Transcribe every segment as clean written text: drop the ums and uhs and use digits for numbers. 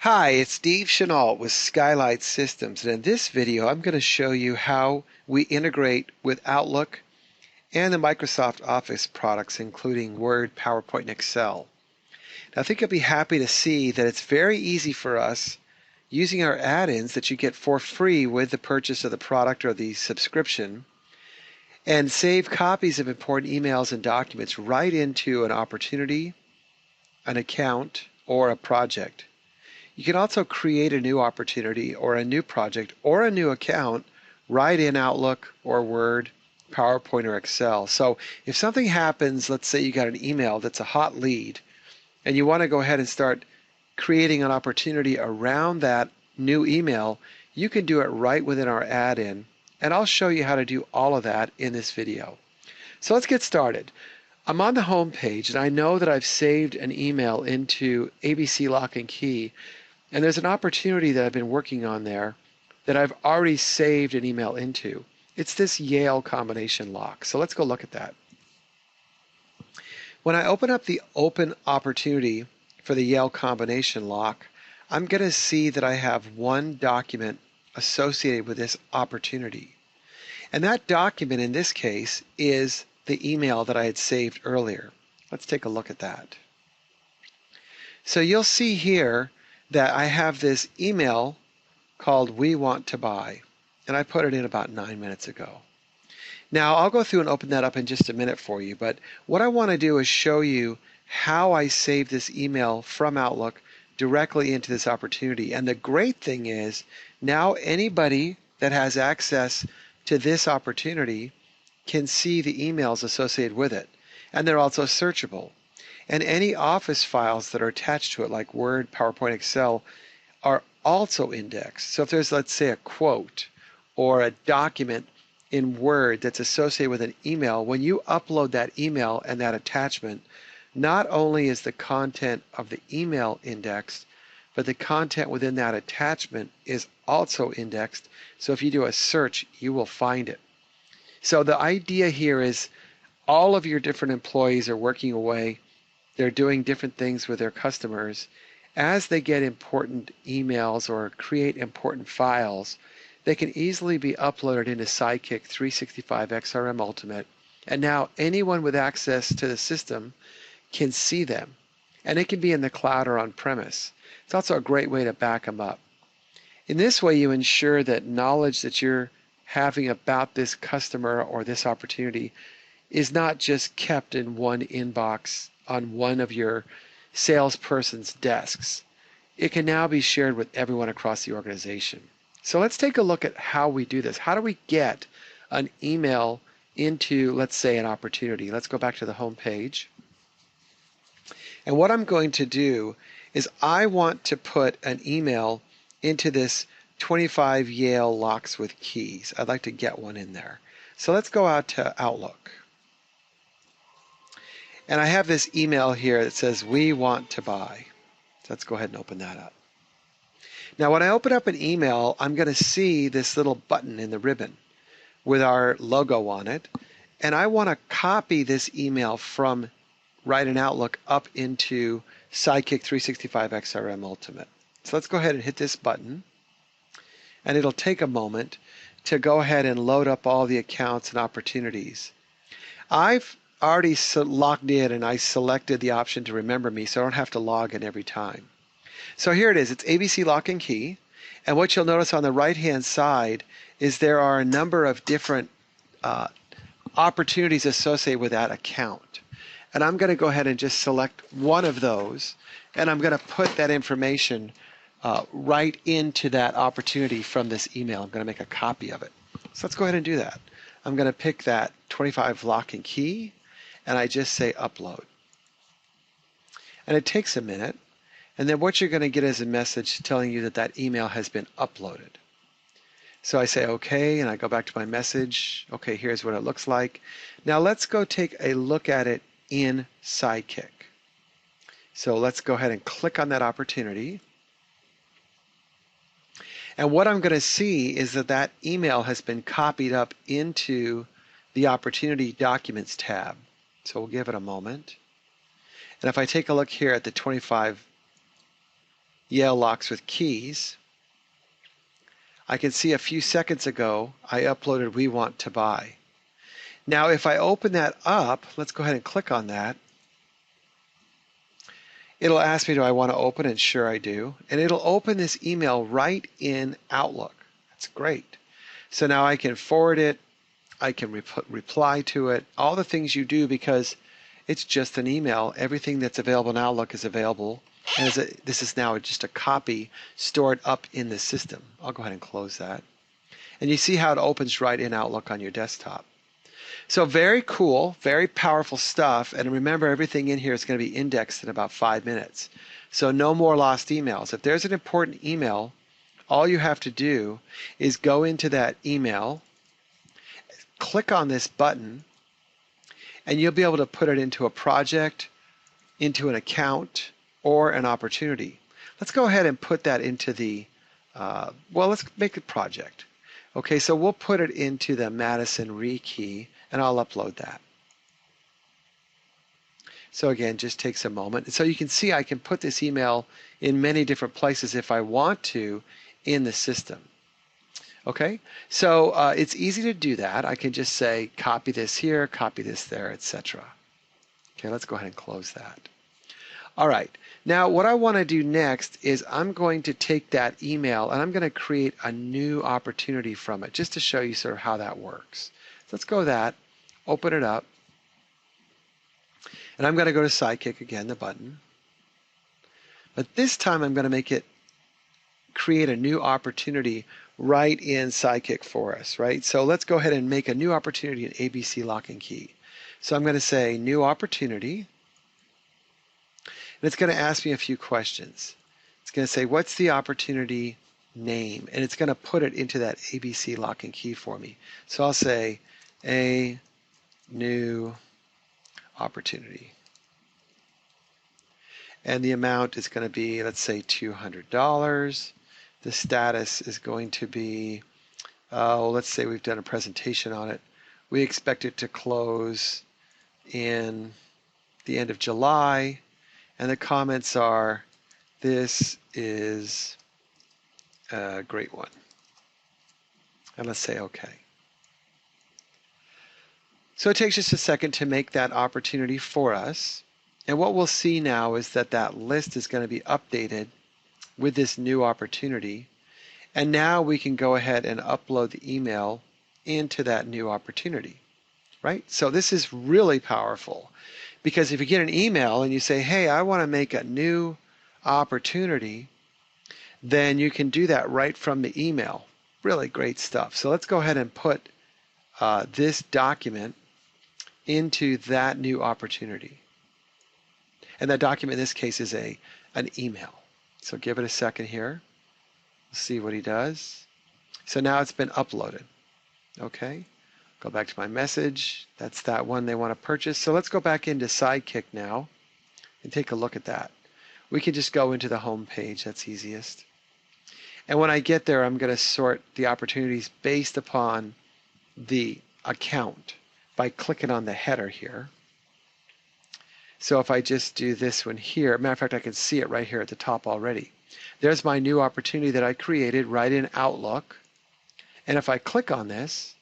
Hi, it's Steve Chenault with Skylight Systems, and in this video I'm going to show you how we integrate with Outlook and the Microsoft Office products, including Word, PowerPoint, and Excel. Now, I think you'll be happy to see that it's very easy for us using our add-ins that you get for free with the purchase of the product or the subscription, and save copies of important emails and documents right into an opportunity, an account, or a project. You can also create a new opportunity or a new project or a new account right in Outlook or Word, PowerPoint, or Excel. So if something happens, let's say you got an email that's a hot lead, and you want to go ahead and start creating an opportunity around that new email, you can do it right within our add-in. And I'll show you how to do all of that in this video. So let's get started. I'm on the home page, and I know that I've saved an email into ABC Lock and Key. And there's an opportunity that I've been working on there that I've already saved an email into. It's this Yale combination lock. So let's go look at that. When I open up the open opportunity for the Yale combination lock, I'm going to see that I have one document associated with this opportunity. And that document in this case is the email that I had saved earlier. Let's take a look at that. So you'll see here that I have this email called We Want to Buy, and I put it in about 9 minutes ago. Now I'll go through and open that up in just a minute for you, but what I want to do is show you how I save this email from Outlook directly into this opportunity. And the great thing is now anybody that has access to this opportunity can see the emails associated with it, and they're also searchable. And any Office files that are attached to it, like Word, PowerPoint, Excel, are also indexed. So if there's, let's say, a quote or a document in Word that's associated with an email, when you upload that email and that attachment, not only is the content of the email indexed, but the content within that attachment is also indexed. So if you do a search, you will find it. So the idea here is all of your different employees are working away. They're doing different things with their customers. As they get important emails or create important files, they can easily be uploaded into SideKick365 xRM Ultimate. And now anyone with access to the system can see them. And it can be in the cloud or on premise. It's also a great way to back them up. In this way, you ensure that knowledge that you're having about this customer or this opportunity is not just kept in one inbox on one of your salesperson's desks. It can now be shared with everyone across the organization. So let's take a look at how we do this. How do we get an email into, let's say, an opportunity? Let's go back to the home page. And what I'm going to do is I want to put an email into this 25 Yale locks with keys. I'd like to get one in there. So let's go out to Outlook. And I have this email here that says, We Want to Buy. So let's go ahead and open that up. Now, when I open up an email, I'm going to see this little button in the ribbon with our logo on it. And I want to copy this email from right in Outlook up into SideKick365 xRM Ultimate. So let's go ahead and hit this button. And it'll take a moment to go ahead and load up all the accounts and opportunities. I've already logged in and I selected the option to remember me so I don't have to log in every time. So here it is. It's ABC Lock and Key. And what you'll notice on the right-hand side is there are a number of different opportunities associated with that account. And I'm going to go ahead and just select one of those, and I'm going to put that information right into that opportunity from this email. I'm going to make a copy of it. So let's go ahead and do that. I'm going to pick that 25 Lock and Key, and I just say upload. And it takes a minute, and then what you're going to get is a message telling you that that email has been uploaded. So I say okay, and I go back to my message. Okay, here's what it looks like. Now let's go take a look at it in SideKick. So let's go ahead and click on that opportunity. And what I'm going to see is that that email has been copied up into the Opportunity Documents tab. So we'll give it a moment. And if I take a look here at the 25 Yale locks with keys, I can see a few seconds ago I uploaded We Want to Buy. Now if I open that up, let's go ahead and click on that. It'll ask me, do I want to open? And sure I do. And it'll open this email right in Outlook. That's great. So now I can forward it, I can reply to it, all the things you do because it's just an email. Everything that's available in Outlook is available. And this is now just a copy stored up in the system. I'll go ahead and close that. And you see how it opens right in Outlook on your desktop. So very cool, very powerful stuff. And remember, everything in here is going to be indexed in about 5 minutes. So no more lost emails. If there's an important email, all you have to do is go into that email, click on this button, and you'll be able to put it into a project, into an account, or an opportunity. Let's go ahead and put that into the, let's make a project. Okay, so we'll put it into the Madison Rekey, and I'll upload that. So again, just takes a moment. And so you can see I can put this email in many different places if I want to in the system. Okay, so it's easy to do that. I can just say copy this here, copy this there, etc. Okay, let's go ahead and close that. All right, now what I want to do next is I'm going to take that email and I'm going to create a new opportunity from it just to show you sort of how that works. So let's go that, open it up, and I'm going to go to SideKick again, the button. But this time I'm going to create a new opportunity right in SideKick for us, right? So let's go ahead and make a new opportunity in ABC Lock and Key. So I'm going to say new opportunity. And it's going to ask me a few questions. It's going to say, what's the opportunity name? And it's going to put it into that ABC Lock and Key for me. So I'll say a new opportunity. And the amount is going to be, let's say, $200. The status is going to be, let's say we've done a presentation on it. We expect it to close in the end of July. And the comments are, this is a great one. And let's say OK. So it takes just a second to make that opportunity for us. And what we'll see now is that that list is going to be updated with this new opportunity. And now we can go ahead and upload the email into that new opportunity, right? So this is really powerful. Because if you get an email and you say, hey, I want to make a new opportunity, then you can do that right from the email. Really great stuff. So let's go ahead and put this document into that new opportunity. And that document in this case is an email. So give it a second here. We'll see what he does. So now it's been uploaded. Okay. Go back to my message. That's that one they want to purchase. So let's go back into SideKick now and take a look at that. We can just go into the home page. That's easiest. And when I get there, I'm going to sort the opportunities based upon the account by clicking on the header here. So if I just do this one here, matter of fact, I can see it right here at the top already. There's my new opportunity that I created right in Outlook. And if I click on this,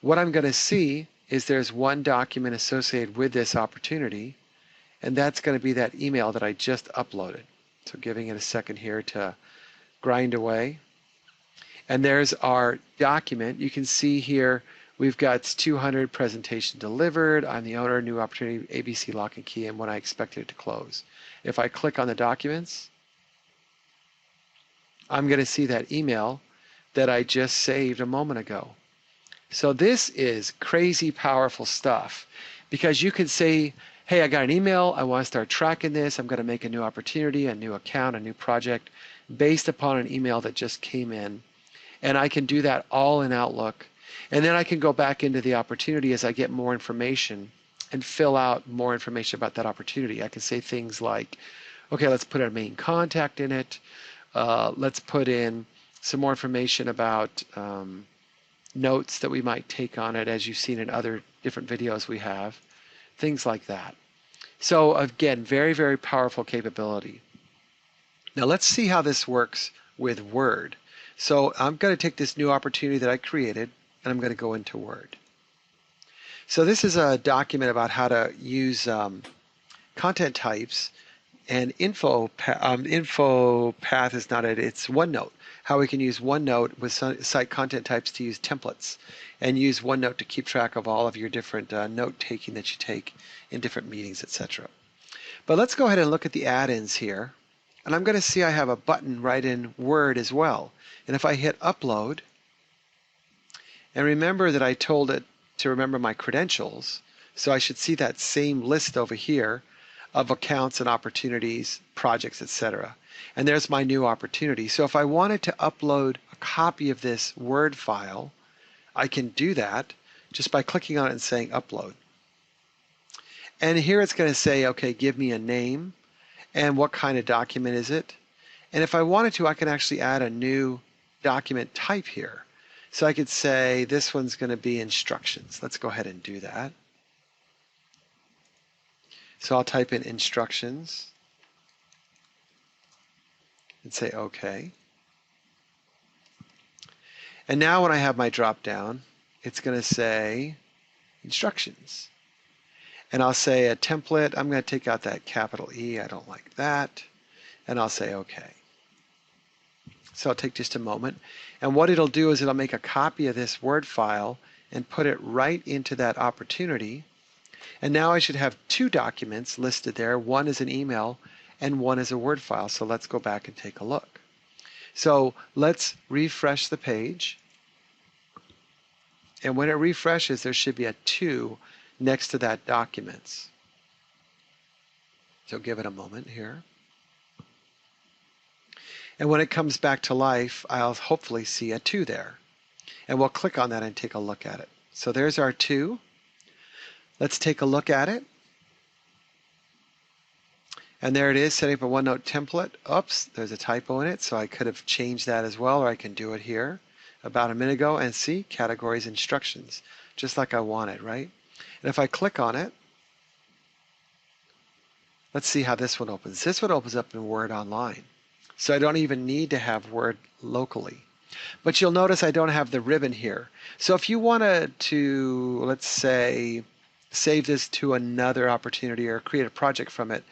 what I'm going to see is there's one document associated with this opportunity, and that's going to be that email that I just uploaded. So giving it a second here to grind away. And there's our document. You can see here we've got 200 presentation delivered. I'm the owner, new opportunity, ABC Lock and Key, and when I expected it to close. If I click on the documents, I'm going to see that email that I just saved a moment ago. So this is crazy powerful stuff because you can say, hey, I got an email. I want to start tracking this. I'm going to make a new opportunity, a new account, a new project based upon an email that just came in. And I can do that all in Outlook. And then I can go back into the opportunity as I get more information and fill out more information about that opportunity. I can say things like, okay, let's put our main contact in it. Let's put in some more information about notes that we might take on it, as you've seen in other different videos we have, things like that. So again, very, very powerful capability. Now let's see how this works with Word. So I'm going to take this new opportunity that I created and I'm going to go into Word. So this is a document about how to use content types, and info path is not it, it's OneNote. How we can use OneNote with site content types to use templates and use OneNote to keep track of all of your different note taking that you take in different meetings, etc. But let's go ahead and look at the add-ins here. And I'm going to see I have a button right in Word as well. And if I hit upload, and remember that I told it to remember my credentials, so I should see that same list over here of accounts and opportunities, projects, etc. And there's my new opportunity. So if I wanted to upload a copy of this Word file, I can do that just by clicking on it and saying upload. And here it's going to say, okay, give me a name and what kind of document is it. And if I wanted to, I can actually add a new document type here. So I could say this one's going to be instructions. Let's go ahead and do that. So I'll type in instructions and say OK. And now when I have my drop down, it's going to say instructions. And I'll say a template. I'm going to take out that capital E. I don't like that. And I'll say OK. So I'll take just a moment. And what it'll do is it'll make a copy of this Word file and put it right into that opportunity. And now I should have two documents listed there. One is an email and one is a Word file. So let's go back and take a look. So let's refresh the page. And when it refreshes, there should be a 2 next to that documents. So give it a moment here. And when it comes back to life, I'll hopefully see a 2 there. And we'll click on that and take a look at it. So there's our 2. Let's take a look at it. And there it is, setting up a OneNote template. Oops, there's a typo in it, so I could have changed that as well, or I can do it here about a minute ago and see categories instructions, just like I wanted, right? And if I click on it, let's see how this one opens. This one opens up in Word Online. So I don't even need to have Word locally. But you'll notice I don't have the ribbon here. So if you wanted to, let's say, save this to another opportunity or create a project from it,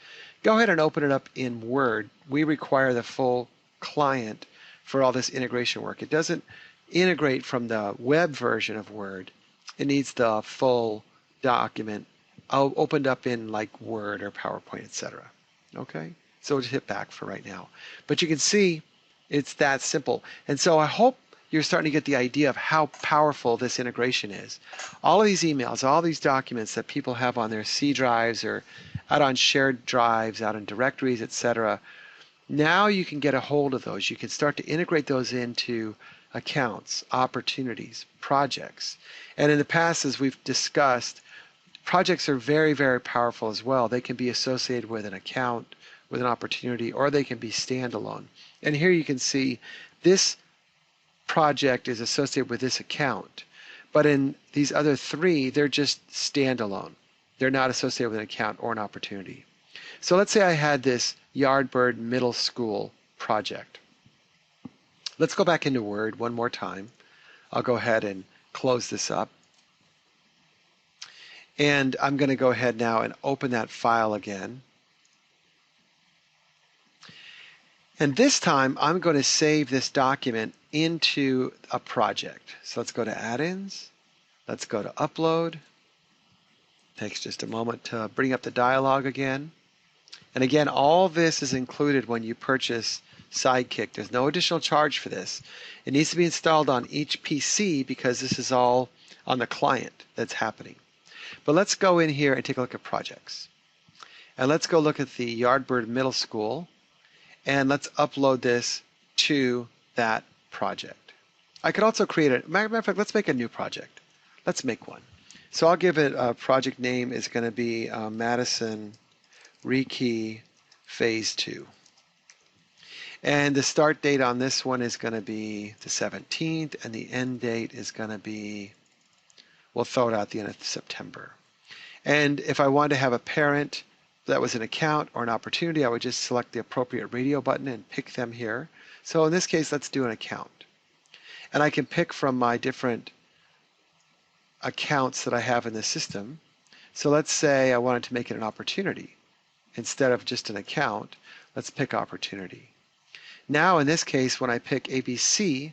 go ahead and open it up in Word. We require the full client for all this integration work. It doesn't integrate from the web version of Word. It needs the full document opened up in like Word or PowerPoint, etc. Okay? So we'll just hit back for right now. But you can see it's that simple. And so I hope you're starting to get the idea of how powerful this integration is. All of these emails, all these documents that people have on their C drives or out on shared drives, out in directories, etc. Now you can get a hold of those. You can start to integrate those into accounts, opportunities, projects. And in the past, as we've discussed, projects are very, very powerful as well. They can be associated with an account, with an opportunity, or they can be standalone. And here you can see this project is associated with this account. But in these other 3, they're just standalone. They're not associated with an account or an opportunity. So let's say I had this Yardbird Middle School project. Let's go back into Word one more time. I'll go ahead and close this up. And I'm going to go ahead now and open that file again. And this time, I'm going to save this document into a project. So let's go to Add-ins. Let's go to Upload. Takes just a moment to bring up the dialog again. And again, all this is included when you purchase SideKick. There's no additional charge for this. It needs to be installed on each PC because this is all on the client that's happening. But let's go in here and take a look at projects. And let's go look at the Yardbird Middle School. And let's upload this to that project. I could also create a, matter of fact, let's make a new project. Let's make one. So I'll give it a project name is going to be Madison Rekey Phase 2. And the start date on this one is going to be the 17th, and the end date is going to be, we'll throw it out the end of September. And if I want to have a parent that was an account or an opportunity, I would just select the appropriate radio button and pick them here. So in this case, let's do an account. And I can pick from my different accounts that I have in the system. So let's say I wanted to make it an opportunity. Instead of just an account, let's pick opportunity. Now in this case, when I pick ABC,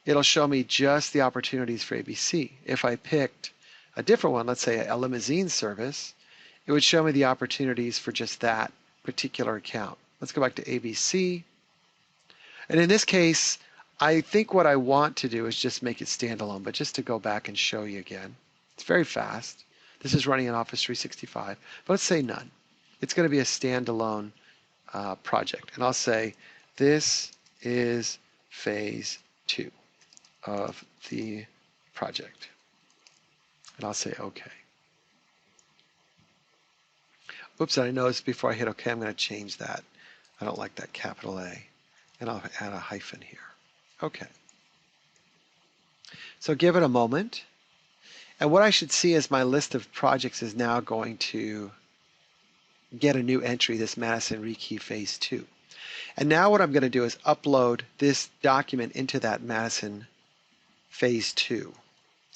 it'll show me just the opportunities for ABC. If I picked a different one, let's say a limousine service, it would show me the opportunities for just that particular account. Let's go back to ABC. And in this case, I think what I want to do is just make it standalone, but just to go back and show you again. It's very fast. This is running in Office 365, but let's say none. It's going to be a standalone project. And I'll say, this is phase 2 of the project. And I'll say OK. Oops, I noticed before I hit OK, I'm going to change that. I don't like that capital A. And I'll add a hyphen here. OK. So give it a moment. And what I should see is my list of projects is now going to get a new entry, this Madison Rekey Phase 2. And now what I'm going to do is upload this document into that Madison Phase 2.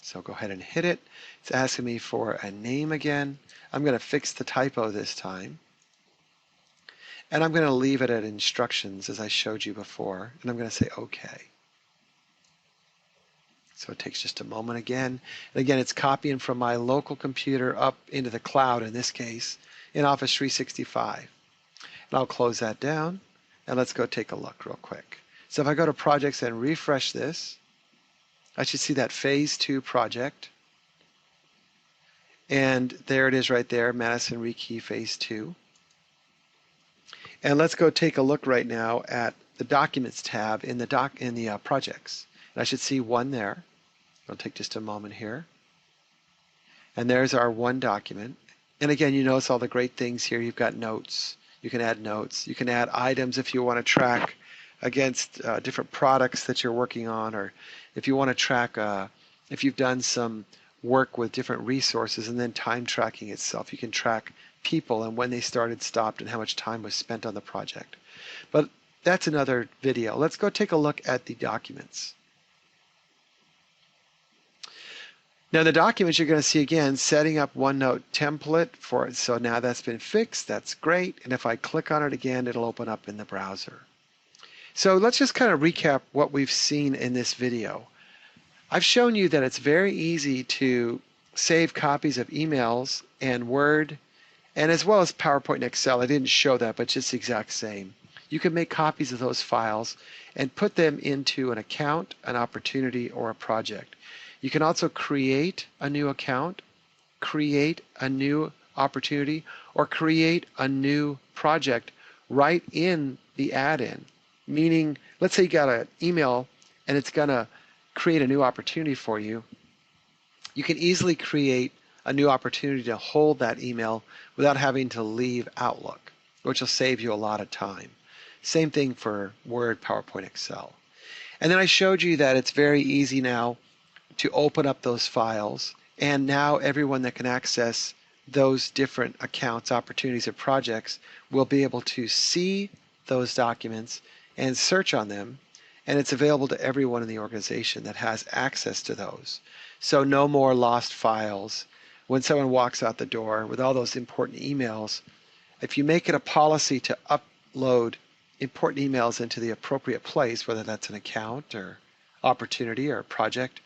So go ahead and hit it. It's asking me for a name again. I'm going to fix the typo this time. And I'm going to leave it at instructions as I showed you before. And I'm going to say OK. So it takes just a moment again. And again, it's copying from my local computer up into the cloud, in this case, in Office 365. And I'll close that down. And let's go take a look real quick. So if I go to Projects and refresh this, I should see that Phase 2 project. And there it is right there, Madison Rekey Phase 2. And let's go take a look right now at the Documents tab in the projects. And I should see one there. It'll take just a moment here. And there's our one document. And again, you notice all the great things here. You've got notes. You can add notes. You can add items if you want to track against different products that you're working on, or if you want to track, if you've done some work with different resources and then time tracking itself. You can track people and when they started, stopped, and how much time was spent on the project. But that's another video. Let's go take a look at the documents. Now the documents you're going to see again, setting up OneNote template for it. So now that's been fixed. That's great. And if I click on it again, it'll open up in the browser. So let's just kind of recap what we've seen in this video. I've shown you that it's very easy to save copies of emails and Word, and as well as PowerPoint and Excel. I didn't show that, but just the exact same. You can make copies of those files and put them into an account, an opportunity, or a project. You can also create a new account, create a new opportunity, or create a new project right in the add-in. Meaning, let's say you got an email and it's going to create a new opportunity for you. You can easily create a new opportunity to hold that email without having to leave Outlook, which will save you a lot of time. Same thing for Word, PowerPoint, Excel. And then I showed you that it's very easy now to open up those files, and now everyone that can access those different accounts, opportunities, or projects will be able to see those documents and search on them, and it's available to everyone in the organization that has access to those. So no more lost files. When someone walks out the door with all those important emails, if you make it a policy to upload important emails into the appropriate place, whether that's an account or opportunity or project,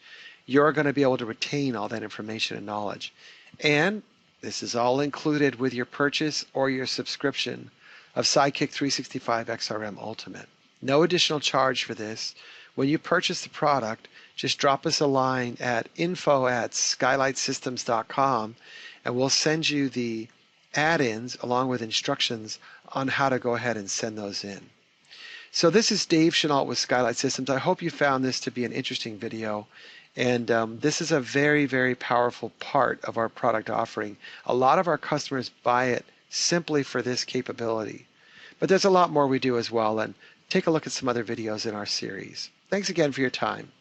you're going to be able to retain all that information and knowledge. And this is all included with your purchase or your subscription of SideKick365 xRM Ultimate. No additional charge for this. When you purchase the product, just drop us a line at info@skylightsystems.com and we'll send you the add-ins along with instructions on how to go ahead and send those in. So this is Dave Chenault with Skylight Systems. I hope you found this to be an interesting video. And this is a very, very powerful part of our product offering. A lot of our customers buy it simply for this capability. But there's a lot more we do as well. And take a look at some other videos in our series. Thanks again for your time.